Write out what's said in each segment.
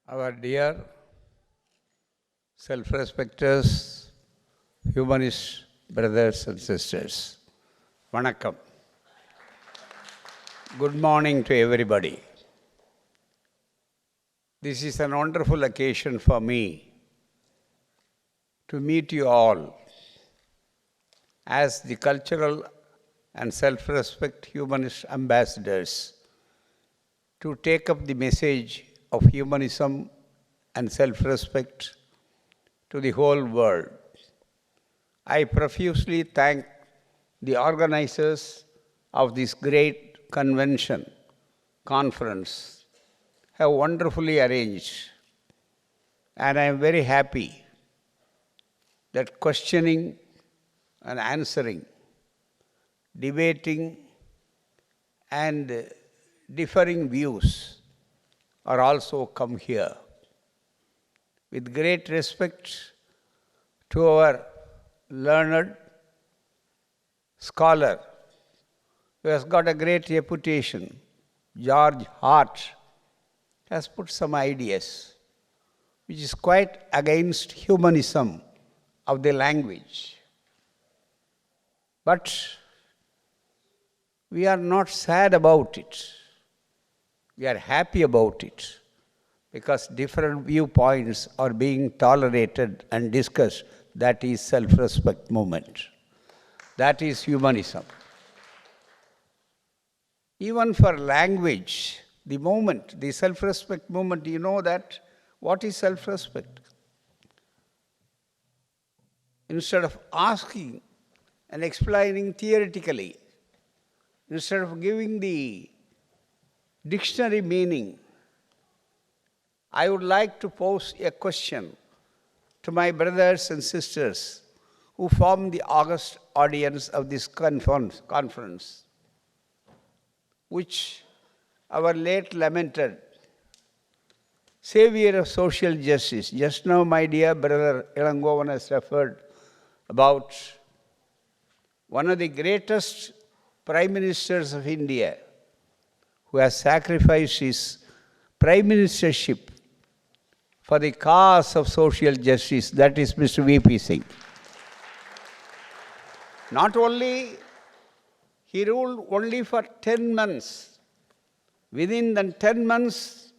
Our dear self-respecters, humanist brothers and sisters, Vanakkam. Good morning to everybody. This is an wonderful occasion for me to meet you all as the cultural and self-respect humanist ambassadors to take up the message of humanism and self-respect to the whole world. I profusely thank the organizers of this great conference, have wonderfully arranged, and I am very happy that questioning and answering, debating and differing views are also come here. With great respect to our learned scholar who has got a great reputation, George Hart, has put some ideas which is quite against humanism of the language. But we are not sad about it. We are happy about it because different viewpoints are being tolerated and discussed. That is self-respect movement. That is humanism. Even for language, the movement, the self-respect movement, you know that what is self-respect? Instead of asking and explaining theoretically, instead of giving the dictionary meaning, I would like to pose a question to my brothers and sisters who form the august audience of this conference, which our late lamented savior of social justice. Just now, my dear brother Elangovan has referred about one of the greatest prime ministers of India who has sacrificed his prime ministership for the cause of social justice, that is Mr. V.P. Singh. Not only he ruled only for 10 months. Within the 10 months,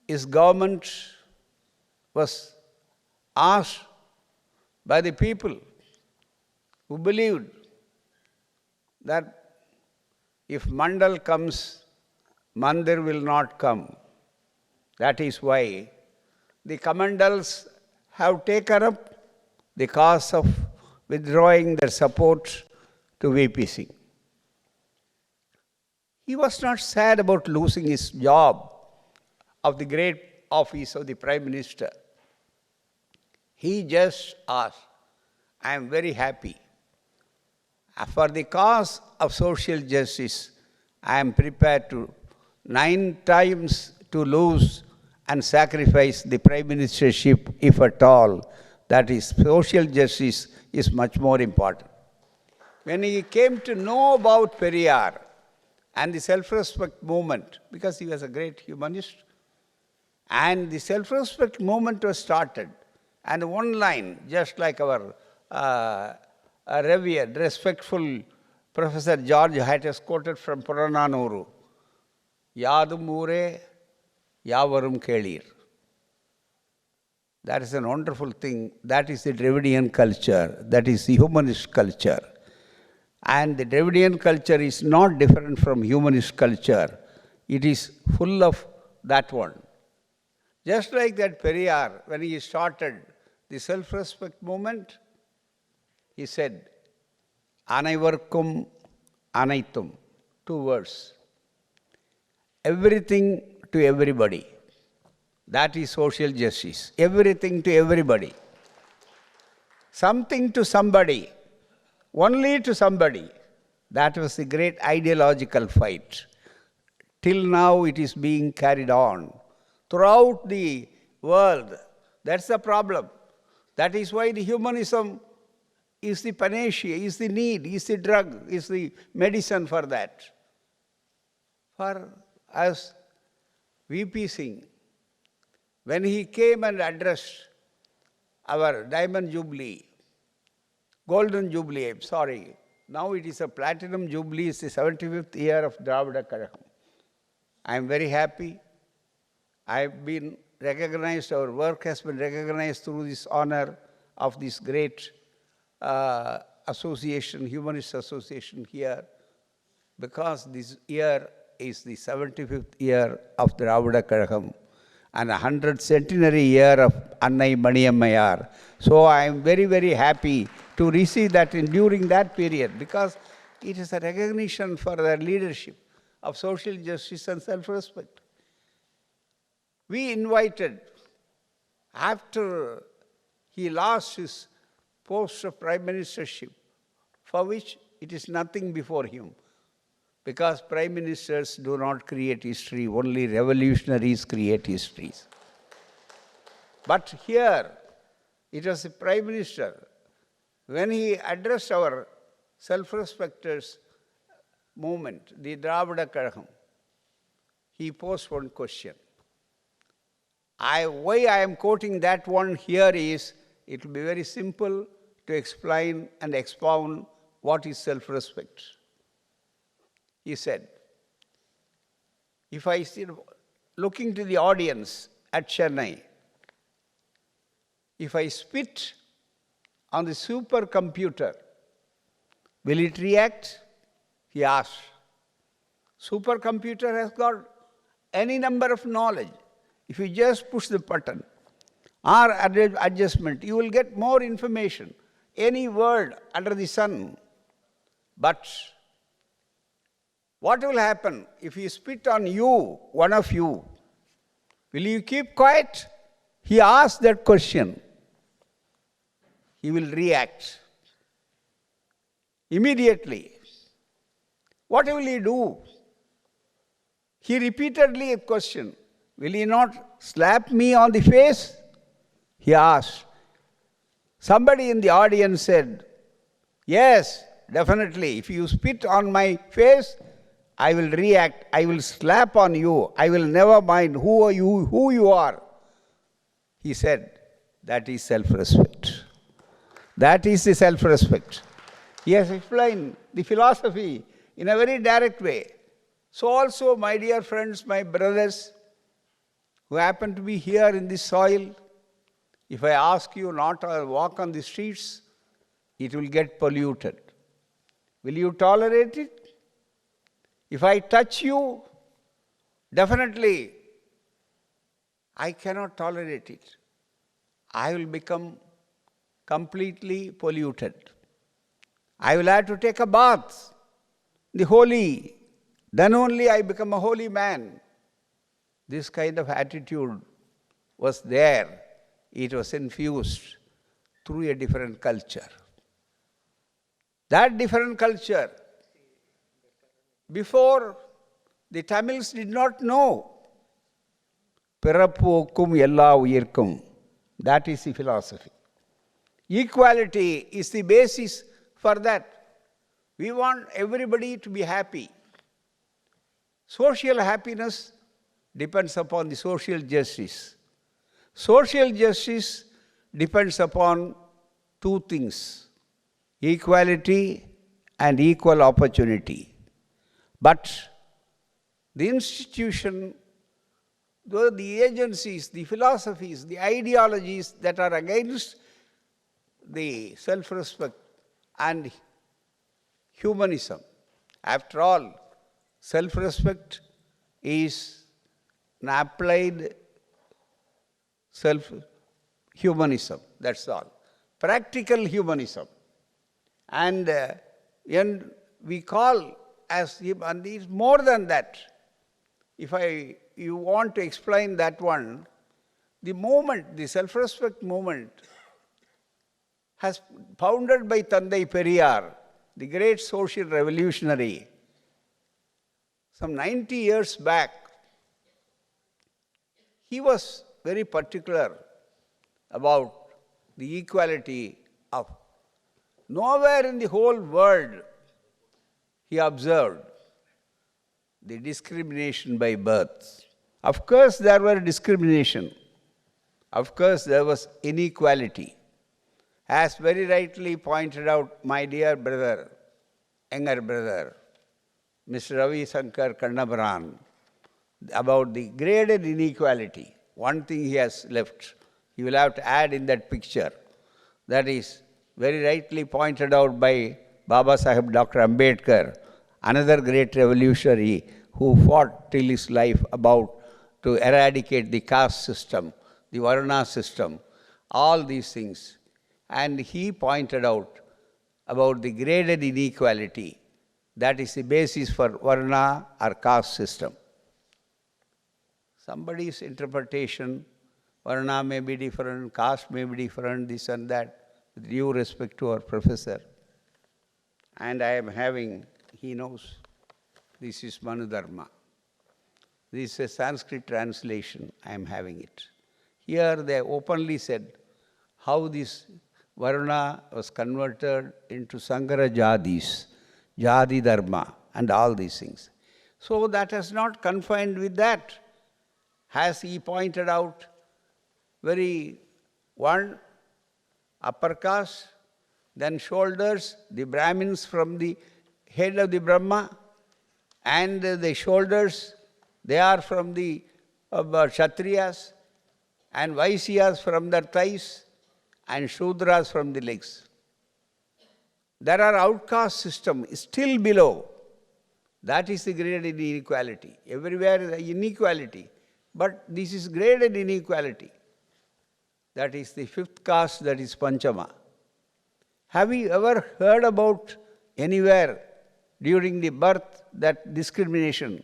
his government was asked by the people who believed that if Mandal comes, Mandir will not come. That is why the commandals have taken up the cause of withdrawing their support to V.P. Singh. He was not sad about losing his job of the great office of the Prime Minister. He just asked, I am very happy. For the cause of social justice, I am prepared to 9 times to lose and sacrifice the prime ministership, if at all. That is, social justice is much more important. When he came to know about Periyar and the self-respect movement, because he was a great humanist, and the self-respect movement was started, and one line, just like our revered, respectful Professor George Hart has quoted from Purananuru, Yadum Ure, Yavarum Kelir. That is a wonderful thing. That is the Dravidian culture. That is the humanist culture. And the Dravidian culture is not different from humanist culture. It is full of that one. Just like that Periyar, when he started the self-respect movement, he said, Anaivarkum Anaitum, 2 words. Everything to everybody. That is social justice. Everything to everybody. Something to somebody. Only to somebody. That was the great ideological fight. Till now it is being carried on. Throughout the world, that's the problem. That is why the humanism is the panacea, is the need, is the drug, is the medicine for that. For us, V.P. Singh when he came and addressed our Diamond Jubilee, Golden Jubilee, I'm sorry. Now it is a Platinum Jubilee, it's the 75th year of Dravida Kazhagam. I am very happy. I have been recognized, our work has been recognized through this honor of this great association, Humanist Association here, because this year is the 75th year of Dravida Kazhagam and 100th centenary year of Annai Maniyammayar. So I am very, very happy to receive that during that period, because it is a recognition for their leadership of social justice and self-respect. We invited, after he lost his post of prime ministership, for which it is nothing before him, because prime ministers do not create history, only revolutionaries create histories. But here, it was the prime minister, when he addressed our self-respecters movement, the Dravida Kazhagam, he posed one question. Why I am quoting that one here is, it will be very simple to explain and expound what is self-respect. He said, if I see, looking to the audience at Chennai, if I spit on the supercomputer, will it react? He asked. Supercomputer has got any number of knowledge. If you just push the button or adjustment, you will get more information, any word under the sun. But what will happen if he spit on you, one of you? Will you keep quiet? He asked that question. He will react immediately. What will he do? He repeatedly a question. Will he not slap me on the face? He asked. Somebody in the audience said, yes, definitely. If you spit on my face, I will react. I will slap on you. I will never mind who you are. He said, that is self-respect. That is the self-respect. He has explained the philosophy in a very direct way. So also, my dear friends, my brothers, who happen to be here in this soil, if I ask you not to walk on the streets, it will get polluted. Will you tolerate it? If I touch you, definitely, I cannot tolerate it. I will become completely polluted. I will have to take a bath, the holy. Then only I become a holy man. This kind of attitude was there. It was infused through a different culture. That different culture, before, the Tamils did not know. Pirappu okkum ella uyirkum. That is the philosophy. Equality is the basis for that. We want everybody to be happy. Social happiness depends upon the social justice. Social justice depends upon two things, equality and equal opportunity. But the institution, the agencies, the philosophies, the ideologies that are against the self-respect and humanism. After all, self-respect is an applied self-humanism, that's all. Practical humanism. And we call as, and it's more than that. If you want to explain that one, the movement, the self-respect movement, has founded by Tandai Periyar, the great social revolutionary, some 90 years back. He was very particular about the equality of, nowhere in the whole world he observed the discrimination by birth. Of course, there were discrimination. Of course, there was inequality. As very rightly pointed out my dear brother, younger brother, Mr. Ravi Shankar Kannabaran, about the graded inequality. One thing he has left, he will have to add in that picture. That is very rightly pointed out by Baba Sahib Dr. Ambedkar, another great revolutionary who fought till his life about to eradicate the caste system, the Varna system, all these things. And he pointed out about the graded inequality. That is the basis for Varna or caste system. Somebody's interpretation, Varna may be different, caste may be different, this and that, with due respect to our professor. And I am having, he knows, this is Manu Dharma. This is a Sanskrit translation, I am having it. Here they openly said how this Varna was converted into Sankara Jadis, Jadi Dharma, and all these things. So that is not confined with that. As he pointed out, very one, upper caste, then shoulders, the Brahmins from the head of the Brahma, and the shoulders, they are from the Kshatriyas, and Vaisyas from their thighs, and Shudras from the legs. There are outcaste system still below. That is the graded inequality. Everywhere is inequality. But this is graded inequality. That is the fifth caste, that is Panchama. Have you ever heard about anywhere during the birth that discrimination?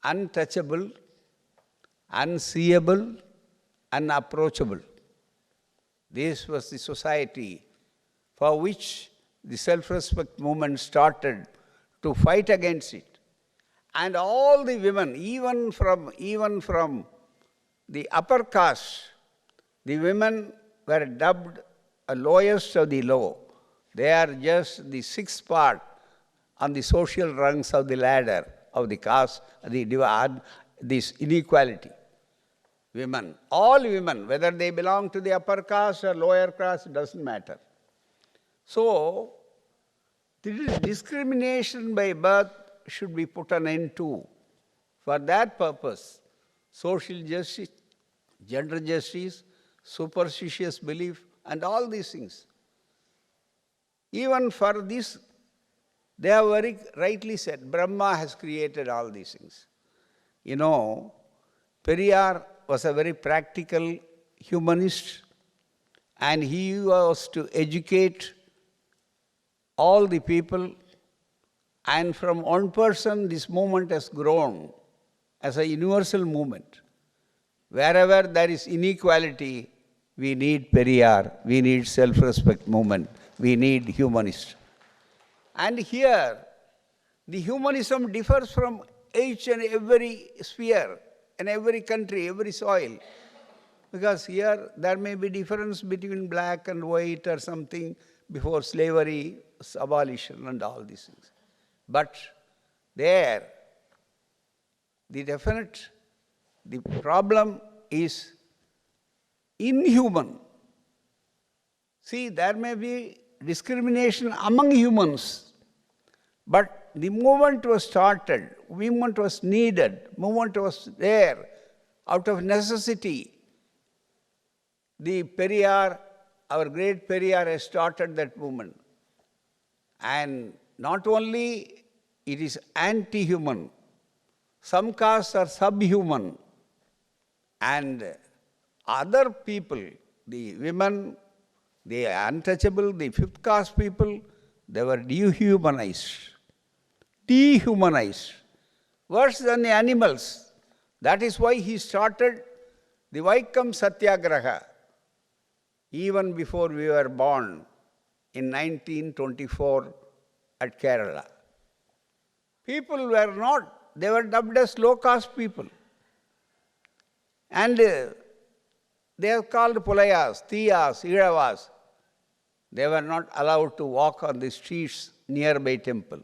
Untouchable, unseeable, unapproachable. This was the society for which the self-respect movement started to fight against it. And all the women, even from the upper caste, the women were dubbed a lowest of the low. They are just the sixth part on the social rungs of the ladder of the caste, this inequality. Women, all women, whether they belong to the upper caste or lower caste, doesn't matter. So, this discrimination by birth should be put an end to. For that purpose, social justice, gender justice, superstitious belief, and all these things. Even for this, they have very rightly said, Brahma has created all these things. You know, Periyar was a very practical humanist, and he was to educate all the people. And from one person, this movement has grown as a universal movement. Wherever there is inequality, we need Periyar, we need self-respect movement, we need humanists. And here, the humanism differs from each and every sphere, in every country, every soil. Because here, there may be difference between black and white or something before slavery, abolition and all these things. But there, the problem is inhuman. See, there may be discrimination among humans, but the movement was started, movement was needed, movement was there out of necessity. The Periyar, our great Periyar, has started that movement. And not only it is anti-human, some castes are subhuman, and other people, the women, the untouchable, the fifth caste people, they were dehumanized. Dehumanized. Worse than the animals. That is why he started the Vaikam Satyagraha, even before we were born, in 1924 at Kerala. People were not, they were dubbed as low-caste people. And they are called Pulayas, Tiyas, Iravas. They were not allowed to walk on the streets nearby temple.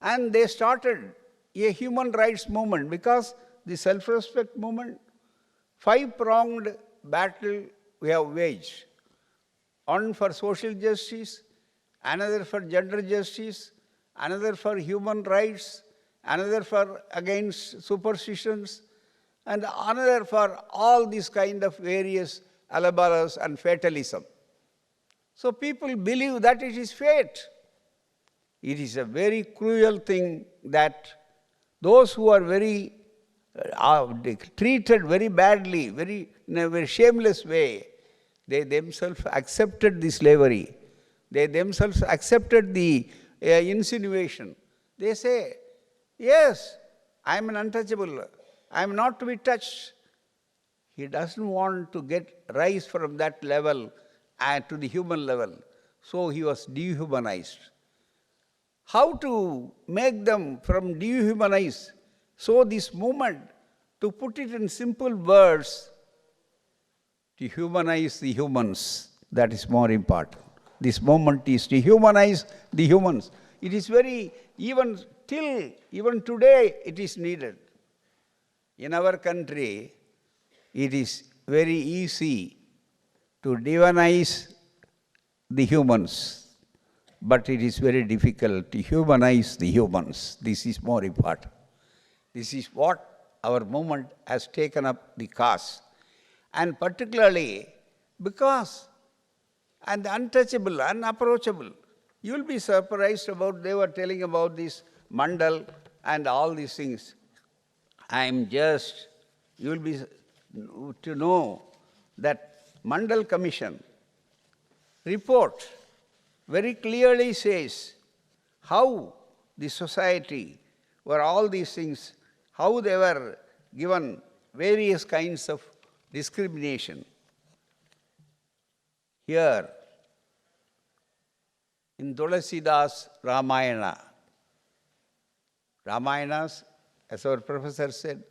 And they started a human rights movement because the self-respect movement 5-pronged battle we have waged. One for social justice, another for gender justice, another for human rights, another for against superstitions, and another for all these kind of various alabalas and fatalism. So people believe that it is fate. It is a very cruel thing that those who are very treated very badly, in a very shameless way, they themselves accepted the slavery. They themselves accepted the insinuation. They say, yes, I am an untouchable. I am not to be touched. He doesn't want to rise from that level to the human level. So he was dehumanized. How to make them from dehumanized? So this movement, to put it in simple words, to humanize the humans, that is more important. This movement is to humanize the humans. It is even today, it is needed. In our country, it is very easy to divinize the humans, but it is very difficult to humanize the humans. This is more important. This is what our movement has taken up the cause. And particularly because, and the untouchable, unapproachable, you will be surprised about, they were telling about this mandal and all these things. You will be to know that Mandal Commission report very clearly says how the society, where all these things, how they were given various kinds of discrimination. Here, in Tulasidas Ramayanas, as our professor said,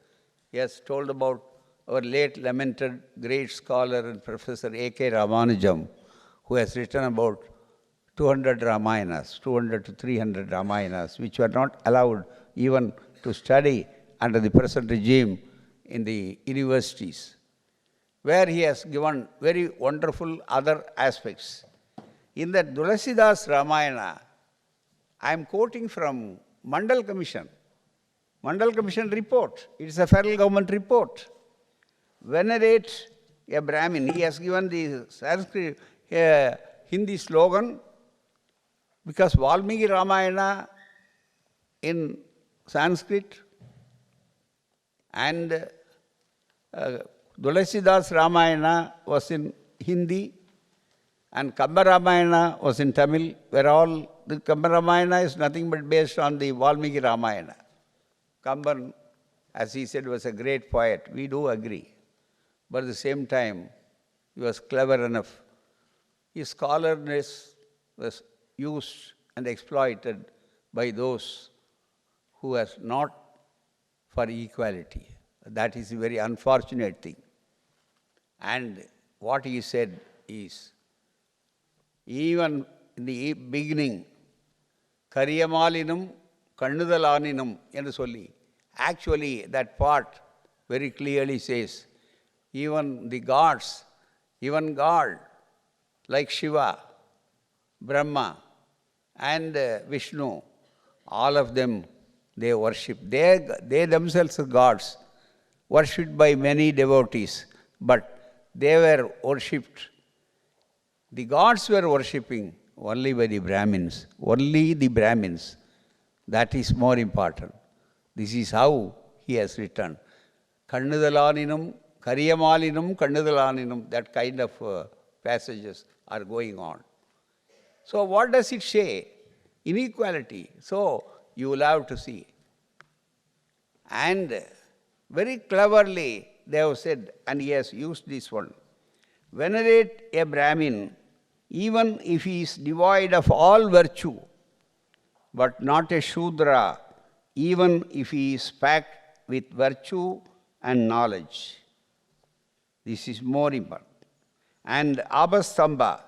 he has told about our late lamented great scholar and Professor A.K. Ramanujam, who has written about 200 Ramayanas, 200 to 300 Ramayanas, which were not allowed even to study under the present regime in the universities, where he has given very wonderful other aspects. In that Tulasidas Ramayana, I am quoting from Mandal Commission. Mandal Commission report. It is a federal government report. Venerate a Brahmin. He has given the Sanskrit Hindi slogan, because Valmiki Ramayana in Sanskrit and Tulasidas Ramayana was in Hindi and Kamba Ramayana was in Tamil, where all the Kamba Ramayana is nothing but based on the Valmiki Ramayana. Kamban, as he said, was a great poet. We do agree. But at the same time, he was clever enough. His scholarness was used and exploited by those who are not for equality. That is a very unfortunate thing. And what he said is, even in the beginning, Kariyamalinum Kannudalaninum endu solli. Actually, that part very clearly says, even the gods, even God, like Shiva, Brahma, and Vishnu, all of them, they worship. They themselves are gods, worshipped by many devotees, but they were worshipped. The gods were worshipping only by the Brahmins, only the Brahmins. That is more important. This is how he has written. Kannudalaninum, Kariyamalinum, Kannudalaninum, that kind of passages are going on. So what does it say? Inequality. So you will have to see. And very cleverly they have said, and he has used this one, venerate a Brahmin even if he is devoid of all virtue, but not a Shudra, even if he is packed with virtue and knowledge. This is more important. And Abhastamba,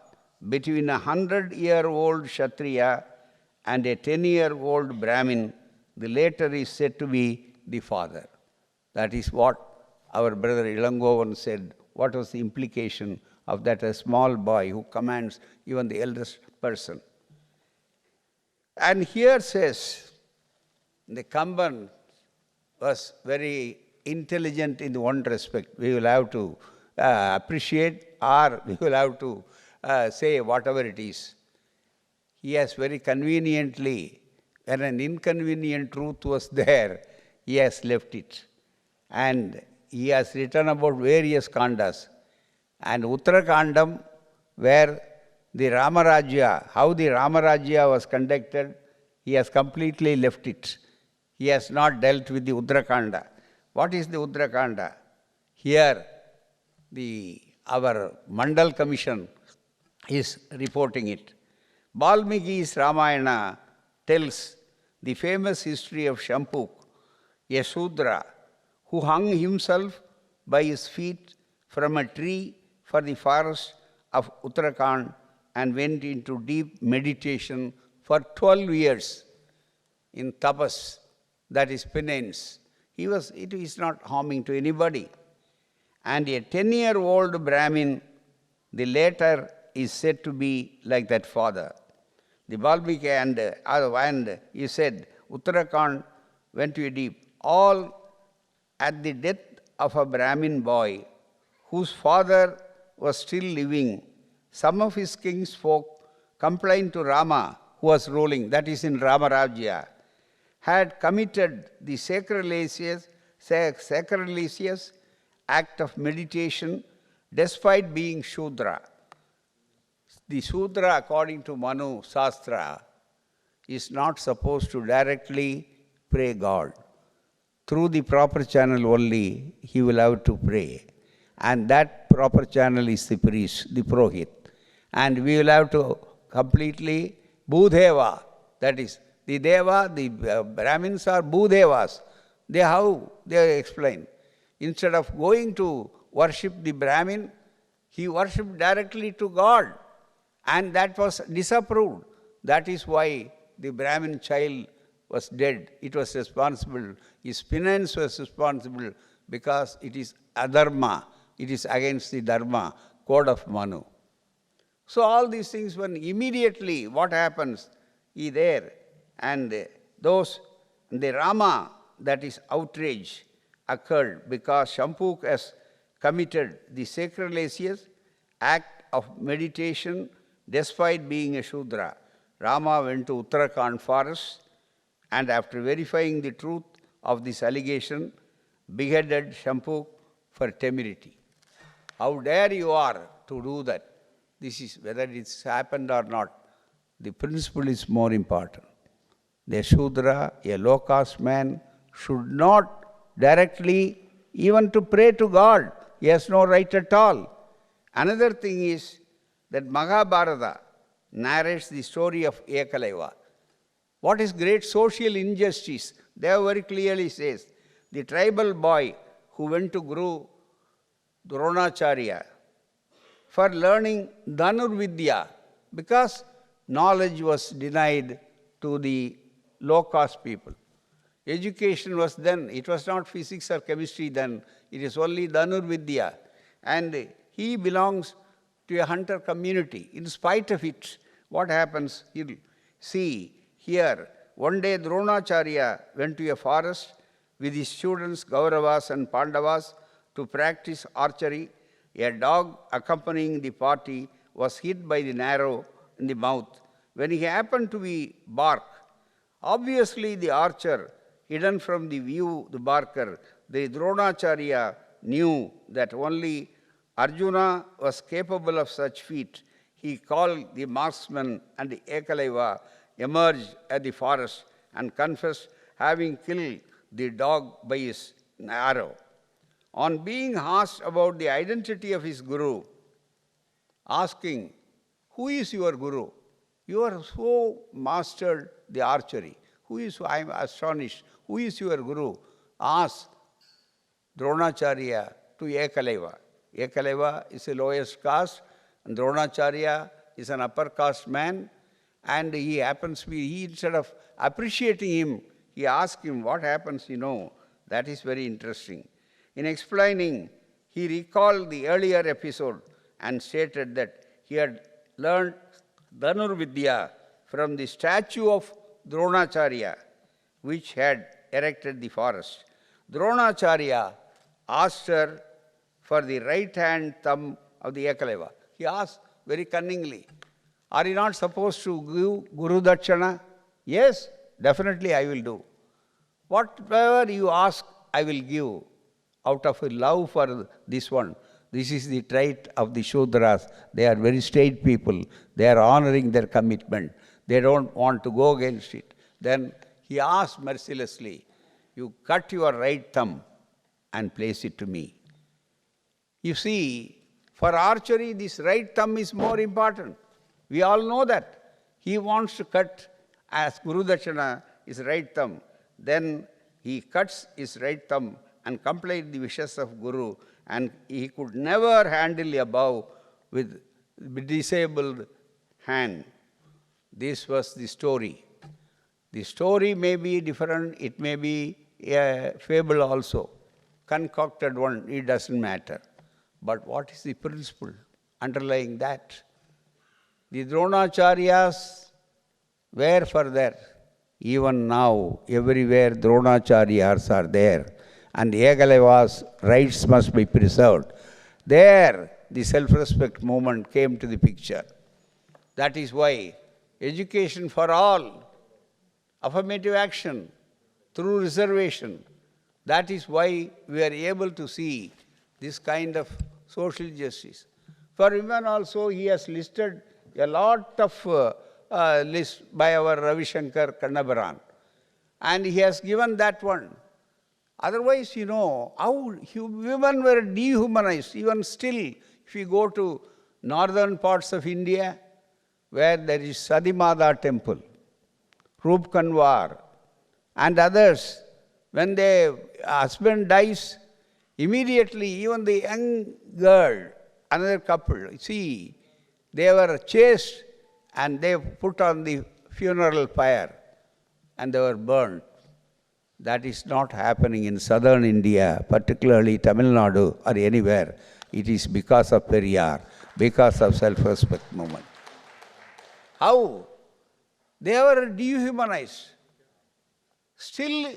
between a 100-year-old Kshatriya and a 10-year-old Brahmin, the latter is said to be the father. That is what our brother Ilangovan said, what was the implication of that a small boy who commands even the eldest person. And here says, the Kamban was very intelligent in one respect. We will have to appreciate, or we will have to say whatever it is. He has very conveniently, when an inconvenient truth was there, he has left it. And he has written about various kandas. And Uttarakandam, where the Ramarajya, how the Ramarajya was conducted, he has completely left it. He has not dealt with the Uttarakanda. What is the Uttarakanda? Here, our Mandal Commission is reporting it. Valmiki's Ramayana tells the famous history of Shampuk, a Shudra, who hung himself by his feet from a tree for the forest of Uttarakhand and went into deep meditation for 12 years in tapas, that is penance. It is not harming to anybody. And a 10-year-old Brahmin, the later is said to be like that father. The Valmiki and he said, Uttarakhand went to a deep, all at the death of a Brahmin boy whose father was still living. Some of his kinsfolk complained to Rama, who was ruling, that is in Ramarajya, had committed the sacrilegious act of meditation despite being Shudra. The Shudra, according to Manu Shastra, is not supposed to directly pray God. Through the proper channel only, he will have to pray. And that proper channel is the priest, the Purohit. And we will have to completely Bhudeva, that is, the Deva, the Brahmins are Bhudevas. They explain. Instead of going to worship the Brahmin, he worshipped directly to God. And that was disapproved. That is why the Brahmin child was dead. It was responsible. His penance was responsible because it is adharma. It is against the dharma, code of Manu. So all these things, when immediately what happens, he there. And the Rama, that is outrage, occurred because Shampuk has committed the sacrilegious act of meditation despite being a Shudra. Rama went to Uttarakhand forest and after verifying the truth of this allegation, beheaded Shampuk for temerity. How dare you are to do that? This is whether it's happened or not. The principle is more important. The Shudra, a low-caste man, should not directly even to pray to God. He has no right at all. Another thing is that Mahabharata narrates the story of Ekalaiva. What is great social injustice? There very clearly says, the tribal boy who went to Guru Dronacharya for learning Dhanurvidya because knowledge was denied to the low-caste people. Education was then, it was not physics or chemistry then, it is only Dhanurvidya. And he belongs to a hunter community. In spite of it, what happens? You'll see here, one day Dronacharya went to a forest with his students Kauravas and Pandavas to practice archery. A dog accompanying the party was hit by the arrow in the mouth. When he happened to be bark, obviously the archer, hidden from the view, the barker, the Dronacharya knew that only Arjuna was capable of such feat. He called the marksman and the Ekalaiva emerged at the forest and confessed having killed the dog by his arrow. On being asked about the identity of his guru, asking, who is your guru? You are so mastered the archery. I am astonished. Who is your guru? Ask Dronacharya to Ekalaiva. Ekalaiva is the lowest caste, and Dronacharya is an upper caste man, and he happens to be, instead of appreciating him, he asked him, what happens, That is very interesting. In explaining, he recalled the earlier episode and stated that he had learned Dhanurvidya from the statue of Dronacharya, which had erected the forest. Dronacharya asked her for the right hand thumb of the Ekaleva. He asked very cunningly, "Are you not supposed to give Guru Dakshana?" "Yes, definitely I will do. Whatever you ask, I will give out of a love for this one." This is the trait of the Shudras. They are very straight people. They are honoring their commitment. They don't want to go against it. Then he asked mercilessly, "You cut your right thumb and place it to me." You see, for archery, this right thumb is more important. We all know that. He wants to cut as Guru Dakshana his right thumb. Then he cuts his right thumb and complied the wishes of Guru, and he could never handle a bow with disabled hand. This was the story. The story may be different, it may be a fable also, concocted one, it doesn't matter. But what is the principle underlying that? The Dronacharyas were for there. Even now, everywhere Dronacharyas are there, and Ekaleva's rights must be preserved. There, the self-respect movement came to the picture. That is why education for all, affirmative action through reservation, that is why we are able to see this kind of social justice. For women also, he has listed a lot of lists by our Ravi Shankar Kannabaran, and he has given that one. Otherwise, you know, how women were dehumanized. Even still, if you go to northern parts of India, where there is Sadimada temple, Roop Kanwar, and others, when their husband dies, immediately even the young girl, another couple, see, they were chased and they put on the funeral pyre and they were burned. That is not happening in southern India, particularly Tamil Nadu or anywhere. It is because of Periyar, because of self-respect movement. How? They were dehumanized. Still,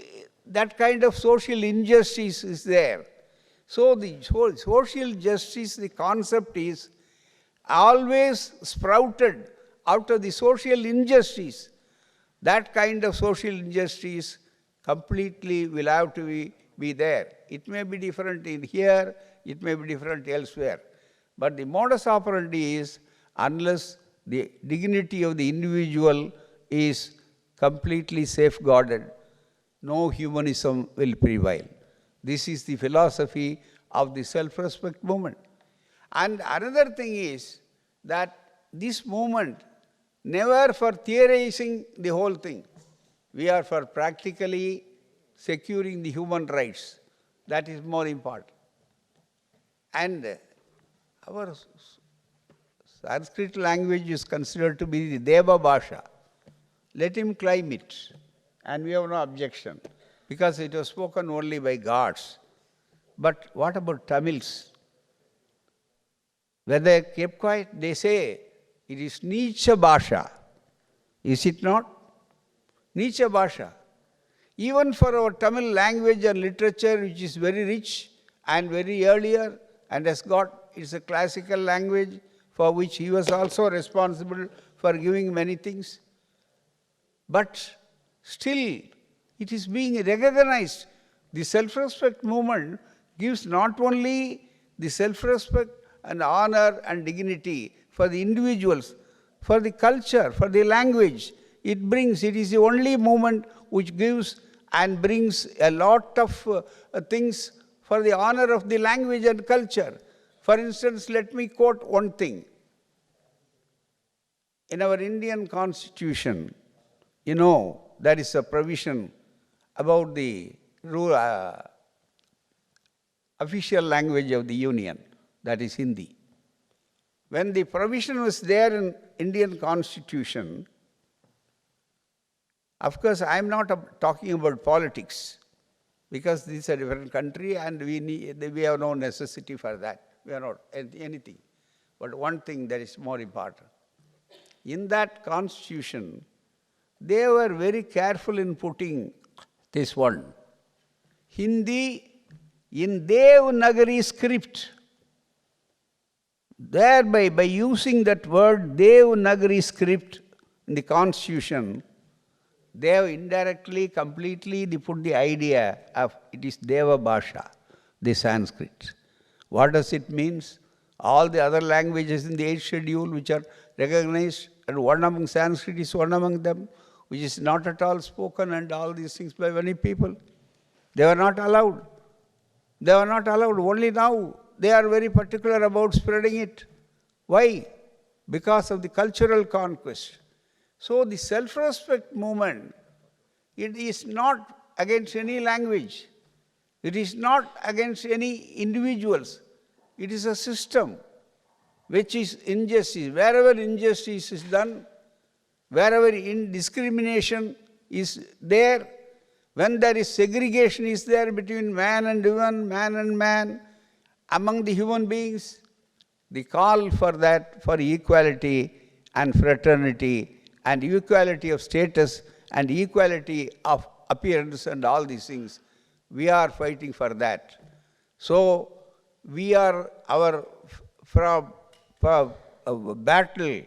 that kind of social injustice is there. So the social justice, the concept is always sprouted out of the social injustice. That kind of social injustice completely will have to be there. It may be different in here, it may be different elsewhere. But the modus operandi is, unless the dignity of the individual is completely safeguarded, no humanism will prevail. This is the philosophy of the self-respect movement. And another thing is that this movement, never for theorizing the whole thing. We are for practically securing the human rights. That is more important. And our Sanskrit language is considered to be the Deva Bhasha. Let him claim it. And we have no objection, because it was spoken only by gods. But what about Tamils? When they kept quiet, they say it is Nicha Bhasha. Is it not? Nicha Bhasha. Even for our Tamil language and literature, which is very rich and very earlier, and has got, it's a classical language for which he was also responsible for giving many things. But still, it is being recognized. The self-respect movement gives not only the self-respect and honor and dignity for the individuals, for the culture, for the language. It is the only movement which gives and brings a lot of things for the honor of the language and culture. For instance, let me quote one thing. In our Indian Constitution, you know, there is a provision about the official language of the Union, that is Hindi. When the provision was there in Indian Constitution, of course, I am not talking about politics. because this is a different country and we have no necessity for that. We are not anything. But one thing that is more important. In that constitution, they were very careful in putting this one. Hindi in Devanagari script. Thereby, by using that word Devanagari script in the constitution, they have indirectly, completely they put the idea of it is Deva Bhasha, the Sanskrit. What does it mean? All the other languages in the 8th schedule which are recognized, and one among Sanskrit is one among them, which is not at all spoken, and all these things by many people. They were not allowed. They were not allowed. Only now they are very particular about spreading it. Why? Because of the cultural conquest. So the self-respect movement, it is not against any language. It is not against any individuals. It is a system which is injustice. Wherever injustice is done, wherever indiscrimination is there, when there is segregation is there between man and woman, man and man, among the human beings, the call for that, for equality and fraternity and equality of status and equality of appearance and all these things, we are fighting for that. So we are from battle,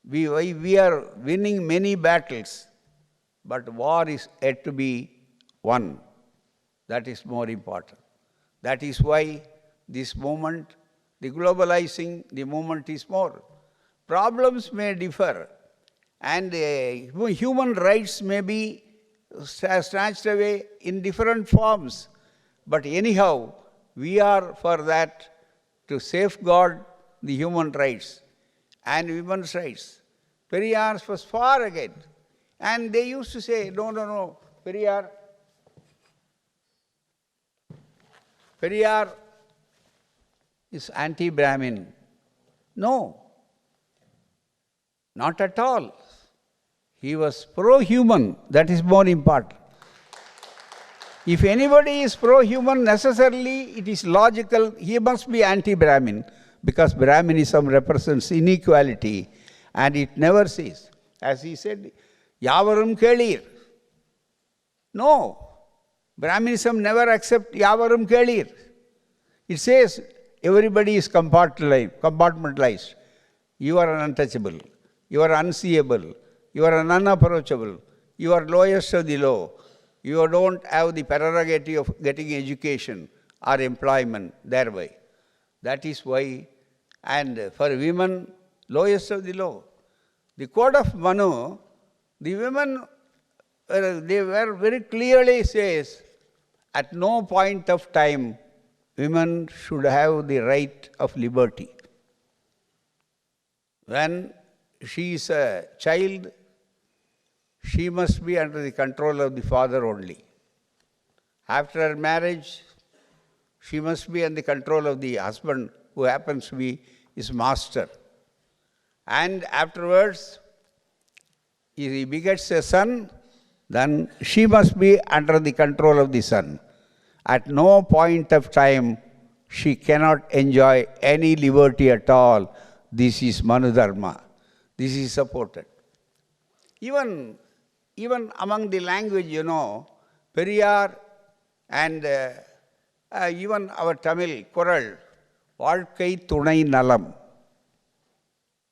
we are winning many battles, but war is yet to be won. That is more important. That is why this movement, the globalizing, the movement is more. Problems may differ, and human rights may be snatched away in different forms. But anyhow, we are for that, to safeguard the human rights and women's rights. Periyar was far ahead. And they used to say, no, Periyar is anti-Brahmin. No, not at all. He was pro-human. That is more important. If anybody is pro-human, necessarily it is logical, he must be anti-Brahmin, because Brahminism represents inequality, and it never says, as he said, Yavarum Kelir. No, Brahminism never accepts Yavarum Kelir. It says everybody is compartmentalized. You are untouchable, you are unseeable, you are unapproachable, you are lowest of the low. You don't have the prerogative of getting education or employment thereby. That is why, and for women, lowest of the low. The Code of Manu, the women, they were very clearly says, at no point of time, women should have the right of liberty. When she is a child, she must be under the control of the father only. After her marriage, she must be under the control of the husband, who happens to be his master. And afterwards, if he begets a son, then she must be under the control of the son. At no point of time, she cannot enjoy any liberty at all. This is Manu Dharma. This is supported. Even among the language, Periyar and even our Tamil, Kural, Valkai Tunai Nalam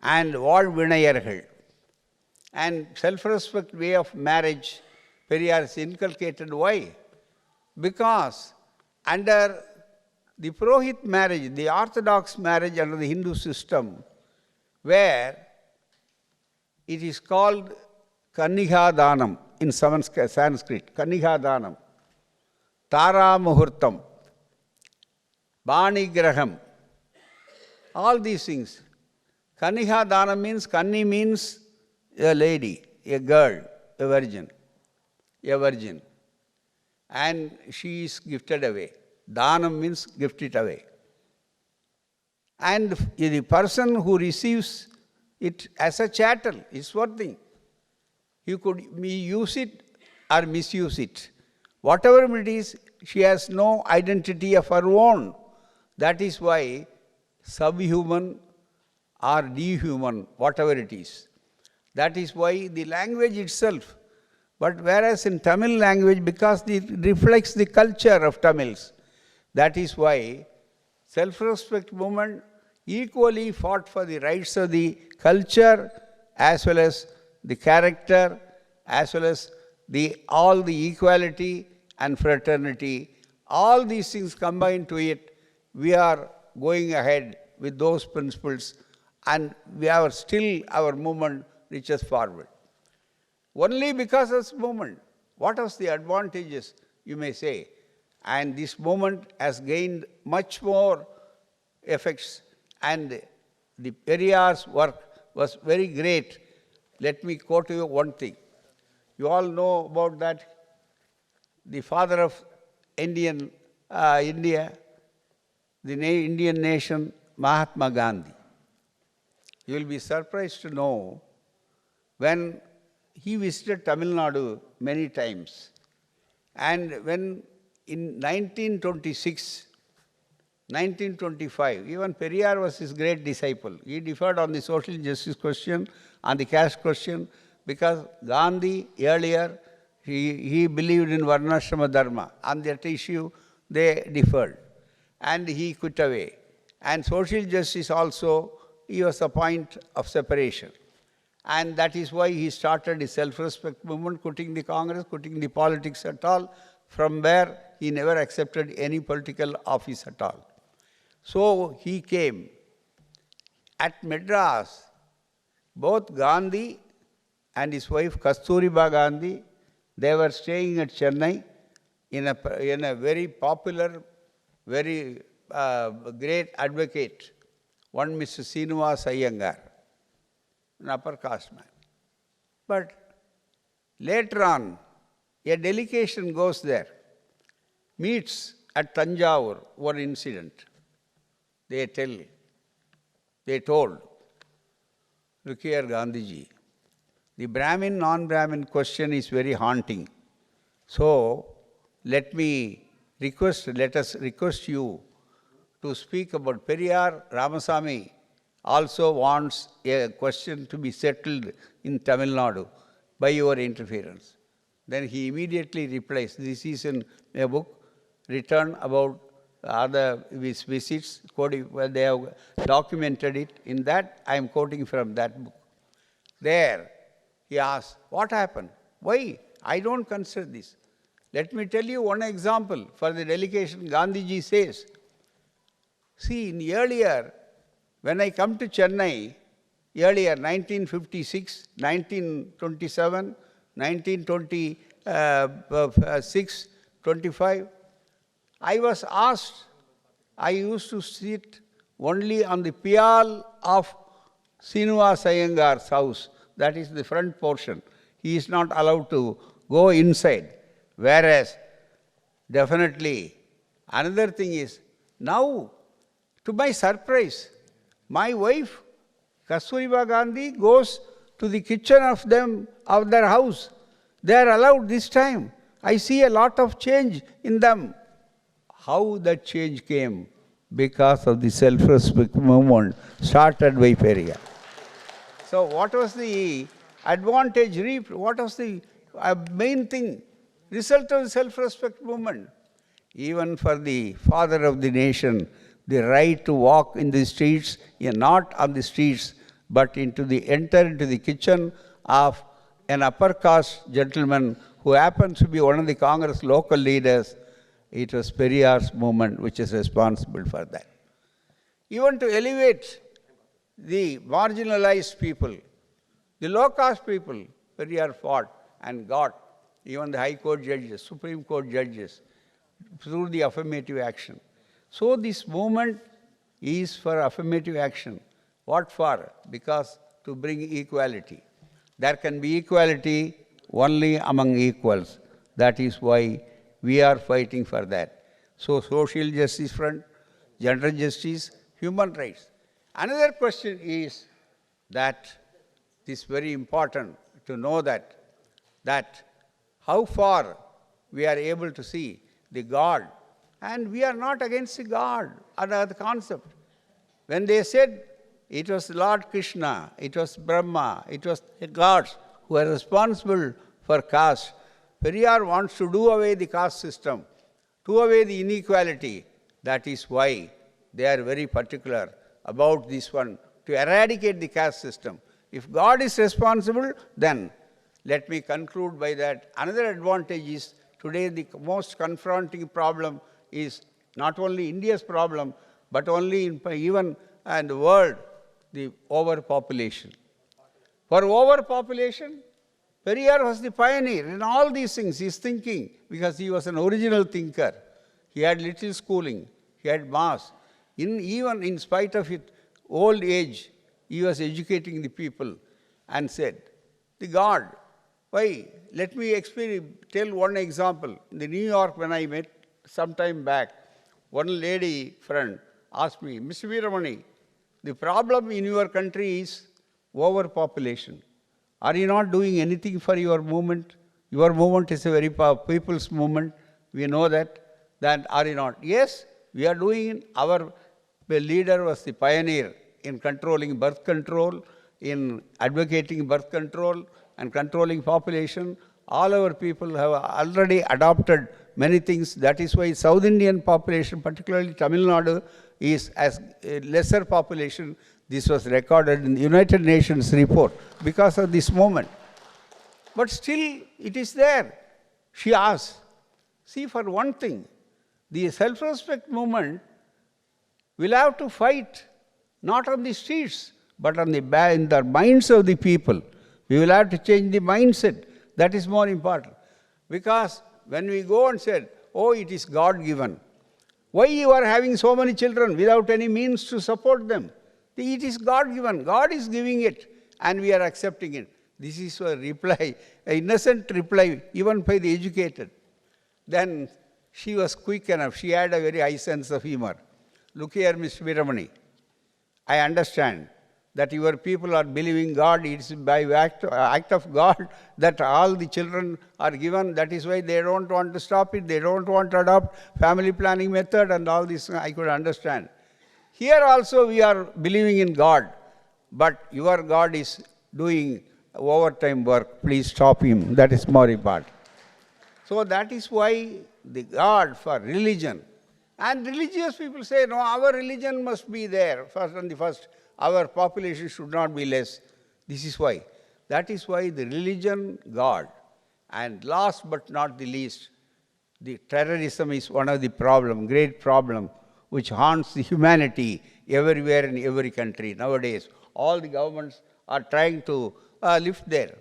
and Valvinayargal. And self-respect way of marriage, Periyar is inculcated. Why? Because under the Purohit marriage, the orthodox marriage under the Hindu system, where it is called Kaniha Danam in Sanskrit, Kaniha Danam, Tara Muhurtam, Bani Graham, all these things. Kaniha Danam means, Kani means a lady, a girl, a virgin. And she is gifted away. Danam means gift it away. And the person who receives it as a chattel is one thing. You could use it or misuse it. Whatever it is, she has no identity of her own. That is why subhuman or dehuman, whatever it is. That is why the language itself. But whereas in Tamil language, because it reflects the culture of Tamils, that is why self-respect movement equally fought for the rights of the culture as well as the character, as well as all the equality and fraternity. All these things combined to it, we are going ahead with those principles, and we are still, our movement reaches forward. Only because of this movement. What was the advantages, you may say? And this movement has gained much more effects, and the Periyar's work was very great. Let me quote you one thing. You all know about that, the father of India, the Indian nation, Mahatma Gandhi. You will be surprised to know when he visited Tamil Nadu many times. And when in 1926, 1925, even Periyar was his great disciple. He differed on the social justice question, on the caste question, because Gandhi earlier, he believed in Varnashrama Dharma. On that issue, they differed. And he quit away. And social justice also, he was a point of separation. And that is why he started the self-respect movement, quitting the Congress, quitting the politics at all, from where he never accepted any political office at all. So he came. At Madras, both Gandhi and his wife Kasturiba Gandhi, they were staying at Chennai in a very popular, very great advocate, one Mr. Srinivas Iyengar, an upper caste man. But later on, a delegation goes there, meets at Tanjavur, one incident. They told, look here, Gandhiji, the Brahmin, non-Brahmin question is very haunting. So, let us request you to speak about Periyar. Ramasamy also wants a question to be settled in Tamil Nadu by your interference. Then he immediately replies, this is in a book written about other visits, where they have documented it. In that, I am quoting from that book. There, he asks, what happened? Why? I don't consider this. Let me tell you one example for the delegation. Gandhiji says, see, earlier, when I come to Chennai, earlier, 1956, 1927, 1926, 25, I was asked, I used to sit only on the pial of Srinivas Iyengar's house. That is the front portion. He is not allowed to go inside. Whereas, definitely, another thing is, now, to my surprise, my wife, Kasturiba Gandhi, goes to the kitchen of their house. They are allowed this time. I see a lot of change in them. How that change came? Because of the self-respect movement started by Periyar. So what was the advantage reaped? What was the main thing? Result of the self-respect movement. Even for the father of the nation, the right to walk in the streets, not on the streets, but enter into the kitchen of an upper caste gentleman who happens to be one of the Congress local leaders. It was Periyar's movement which is responsible for that. Even to elevate the marginalized people, the low caste people, Periyar fought and got even the High Court judges, Supreme Court judges, through the affirmative action. So this movement is for affirmative action. What for? Because to bring equality. There can be equality only among equals. That is why we are fighting for that. So social justice front, gender justice, human rights. Another question is that it is very important to know that how far we are able to see the God. And we are not against the God or the concept. When they said it was Lord Krishna, it was Brahma, it was the gods who are responsible for caste, Periyar wants to do away the caste system, do away the inequality. That is why they are very particular about this one, to eradicate the caste system. If God is responsible, then let me conclude by that. Another advantage is today the most confronting problem is not only India's problem, but only even in the world, the overpopulation. For overpopulation, Periyar was the pioneer in all these things. He's thinking, because he was an original thinker. He had little schooling, he had mass. Even in spite of his old age, he was educating the people and said, the God, why? Let me tell one example. In New York, when I met some time back, one lady friend asked me, Mr. Veeramani, the problem in your country is overpopulation. Are you not doing anything for your movement? Your movement is a very people's movement. We know that. Then are you not? Yes, we are doing. Our leader was the pioneer in controlling birth control, in advocating birth control and controlling population. All our people have already adopted many things. That is why South Indian population, particularly Tamil Nadu, is as a lesser population. This was recorded in the United Nations report because of this movement. But still, it is there. She asked, see, for one thing, the self-respect movement will have to fight not on the streets, but on in the minds of the people. We will have to change the mindset. That is more important. Because when we go and say, oh, it is God-given, why you are having so many children without any means to support them? It is God-given. God is giving it, and we are accepting it. This is a reply, an innocent reply, even by the educated. Then she was quick enough. She had a very high sense of humor. Look here, Mr. Veeramani, I understand that your people are believing God. It's by act of God that all the children are given. That is why they don't want to stop it. They don't want to adopt family planning method and all this. I could understand. Here also we are believing in God, but your God is doing overtime work. Please stop him. That is more important. So that is why the God for religion. And religious people say, no, our religion must be there. First and the first, our population should not be less. This is why. That is why the religion, God. And last but not the least, the terrorism is one of the great problem, which haunts the humanity everywhere in every country nowadays. All the governments are trying to lift there.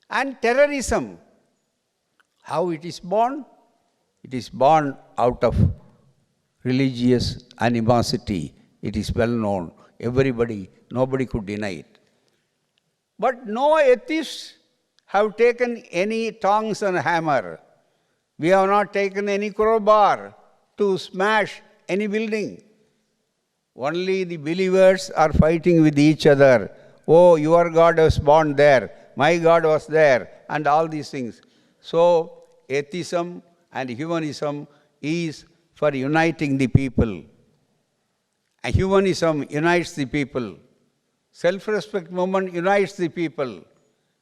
And terrorism, how it is born? It is born out of religious animosity. It is well known. Everybody, nobody could deny it. But no atheists have taken any tongs and hammer. We have not taken any crowbar to smash any building. Only the believers are fighting with each other. Oh, your God was born there. My God was there. And all these things. So, atheism and humanism is for uniting the people. And humanism unites the people. Self-respect movement unites the people.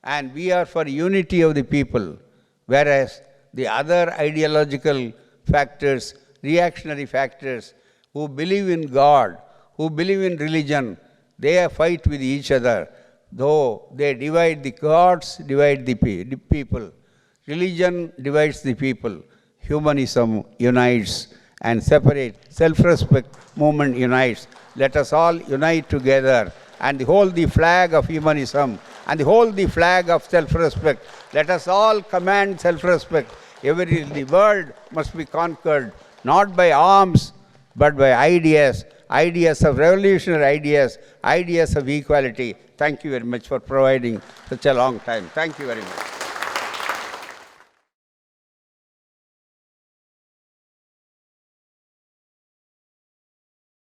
And we are for unity of the people. Whereas the other ideological factors, reactionary factors, who believe in God, who believe in religion, they fight with each other. Though they divide the gods, divide the people. Religion divides the people. Humanism unites and separates. Self-respect movement unites. Let us all unite together and hold the flag of humanism and hold the flag of self-respect. Let us all command self-respect. The world must be conquered, not by arms, but by ideas, ideas of revolutionary ideas, ideas of equality. Thank you very much for providing such a long time. Thank you very much.